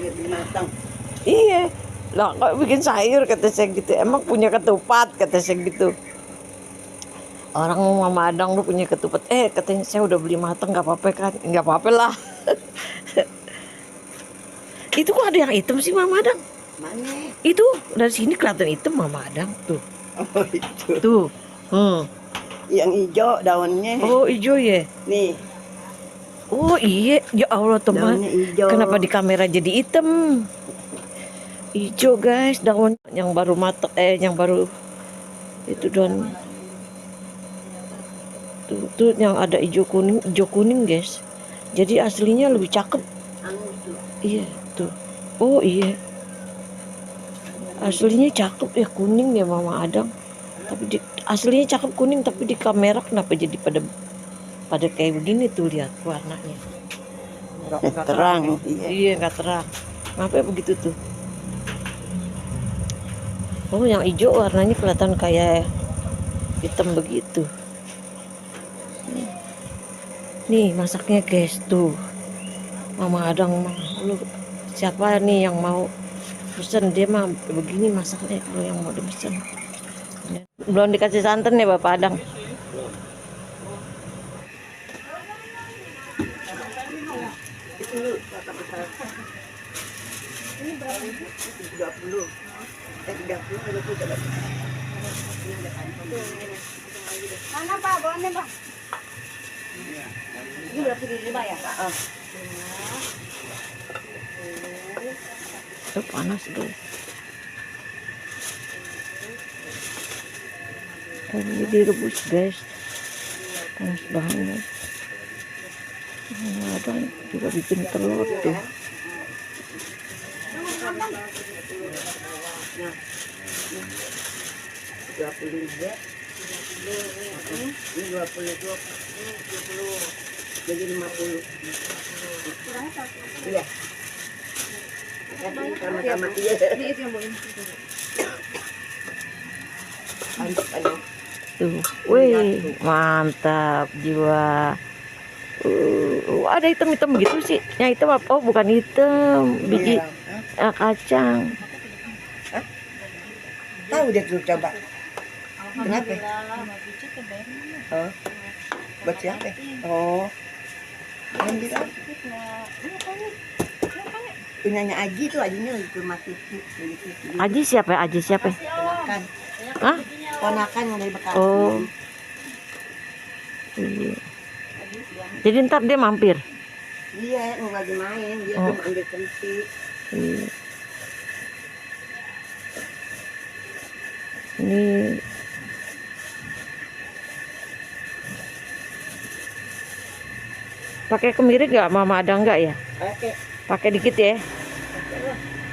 Ya binatang. Iya. Lah kok bikin sayur kata saya gitu. Emang punya ketupat kata saya gitu. Orang Mama Adang lu punya ketupat. Katanya saya udah beli matang nggak apa-apa kan? Nggak apa-apa lah. Itu kok ada yang hitam sih Mama Adang? Mana? Itu dari sini kelihatan hitam Mama Adang tuh. Oh itu. Tuh. Yang hijau daunnya. Oh hijau ya. Nih. Oh iya, ya Allah teman. Daunnya hijau. Kenapa di kamera jadi hitam? Hijau guys, daun yang baru matang, yang baru itu daun. Tuh yang ada hijau kuning guys. Jadi aslinya lebih cakep. Iya tuh. Oh iya. Aslinya cakep ya kuning ya Mama Adang. Tapi aslinya cakep kuning tapi di kamera kenapa jadi pada kayak begini tuh lihat warnanya. Nggak terang. Iya nggak terang. Kenapa begitu tuh? Oh yang hijau warnanya kelihatan kayak hitam begitu. Nih masaknya guys tuh. Mama Adang mah lu siapa nih yang mau pesen dia mah begini masaknya kalau yang mau dipesan. Belum dikasih santan ya Bapak Adang. Ini berapa? 20. 30. Mana Pak? Boleh Pak? Ini berapa dibayar? Itu panas guys. Ini direbus guys. Panas banget. Ada juga bikin telur tuh. Nah, 20 ini 20 jadi 50. Iya. Sama-sama iya. Tuh, wih, mantap jiwa. Ada hitam-hitam gitu sih. Yang hitam apa? Oh, bukan hitam, biji kacang. Tahu dia tuh coba. Kenapa? Oh, buat siapa? Oh, yang bilang punyanya Aji tuh, Ajinya lagi ke rumah Titi. Aji siapa? Aji siapa? Ponakan. Hah? Ponakan yang dari Bekasi. Oh. Iya. Jadi ntar dia mampir. Iya, mau lagi main, dia tuh ambil kentik. Iya. Ini pakai kemiri nggak Mama Adang nggak ya? Pakai dikit ya.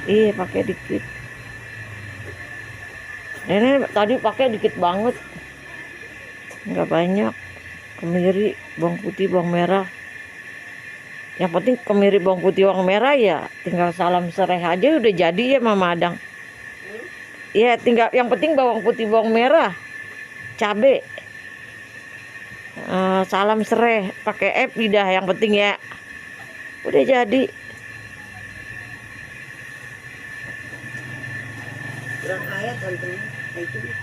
Iya pakai dikit. Ini tadi pakai dikit banget, nggak banyak. Kemiri, bawang putih, bawang merah. Yang penting kemiri, bawang putih, bawang merah ya. Tinggal salam serai aja udah jadi ya Mama Adang. Iya tinggal yang penting bawang putih, bawang merah, cabe, salam serai, pakai lidah yang penting ya. Udah jadi. Kurang air santannya.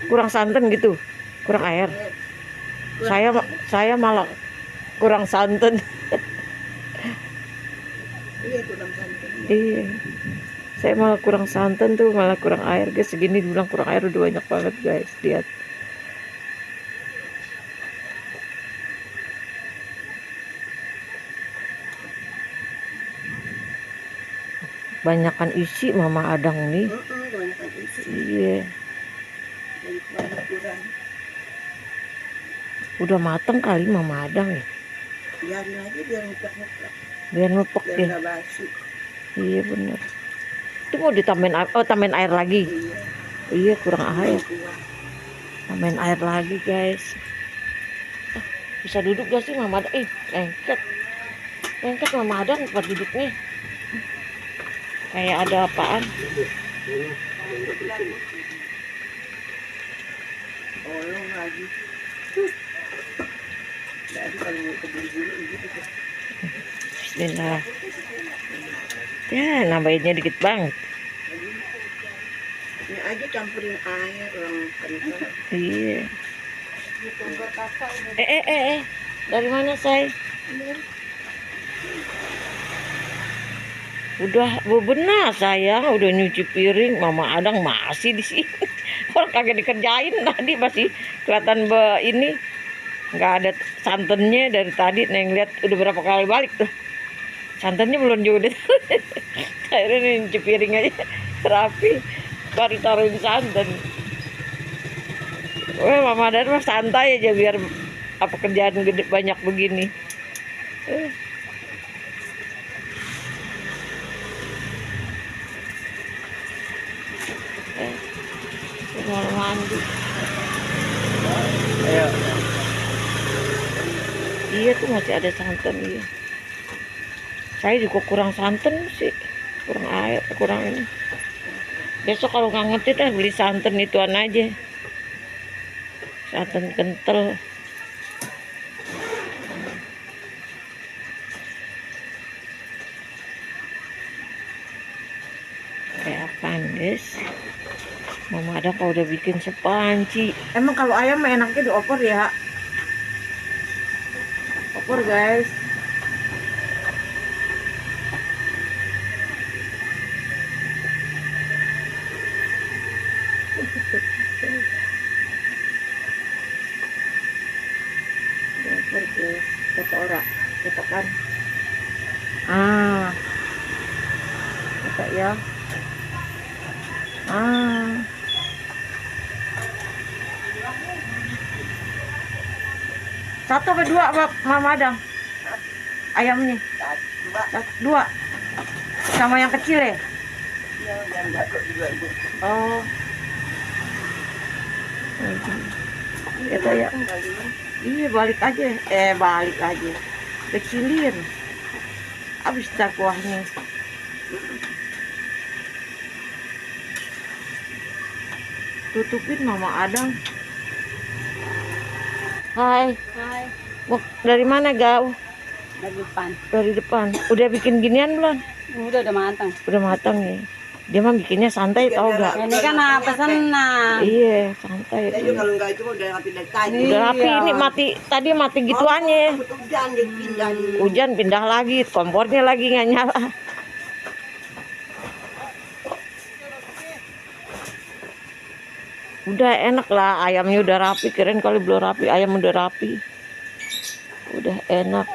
Kurang santan gitu, kurang air. Saya malah kurang santan. Iya kurang santan. Iya. Saya malah kurang santan tuh, malah kurang air guys. Segini dibilang kurang air udah banyak banget guys. Lihat. Banyakan isi Mama Adang nih. Kebanyakan isi. Iya. Kurang. Udah mateng kali Mama Adang ya. Biarin aja biar ngepek-ngepek. Biar ngepek Biar ya. nggak basi. Iya bener. Itu mau ditambahin air, tambahin air lagi. Iya kurang air. Tambahin air lagi guys. Bisa duduk gak sih Mama Adang? Lengket. Lengket Mama Adang tempat duduknya. Kayak ada apaan? Tolong lagi. Jadi kalau mau keburu-buru gitu. Bismillah. Ya, nambahinnya dikit banget. Ini aja campurin air yang kental. Iya. Dari mana, say? Udah bebenah sayang, udah nyuci piring. Mama Adang masih di sini. Orang kagak dikerjain tadi, masih kelihatan ini nggak ada santannya dari tadi. Neng lihat udah berapa kali balik tuh. Santannya belum juga. Akhirnya nih nyuci piring aja rapi, baru taruhin santan. Mama Adang mah santai aja biar apa kerjaan gede banyak begini. Mau mandi. Ayo. Iya tuh masih ada santan iya. Saya juga kurang santan sih, kurang air, kurang ini. Besok kalau nggak ngerti dah beli santan ituan aja, santan kental. Kayak apaan guys? Mama ada kalau udah bikin sepanci. Emang kalau ayam enaknya diopor ya? Opor guys. Opor guys. Kata orang, katakan. Kata ya. Satu apa dua Mama Adang? Ayamnya? Dua. Sama yang kecil ya? Oh. Kata ya. Iya balik aja. Balik aja. Kecilin. Habis dah kuahnya. Tutupin Mama Adang. Hai. Mau dari mana Gau? Dari depan. Dari depan. Udah bikin ginian belum? Udah matang. Udah matang ya. Dia mah bikinnya santai tau gak? Ini kan pesan Iya santai. kalau enggak itu udah rapi dari tadi. Udah rapi ini tadi mati gituannya. Hujan dia pindah. Hujan pindah lagi, kompornya lagi nggak nyala. Udah enak lah, ayamnya udah rapi. Kirain kali belum rapi, ayam udah rapi. Udah enak.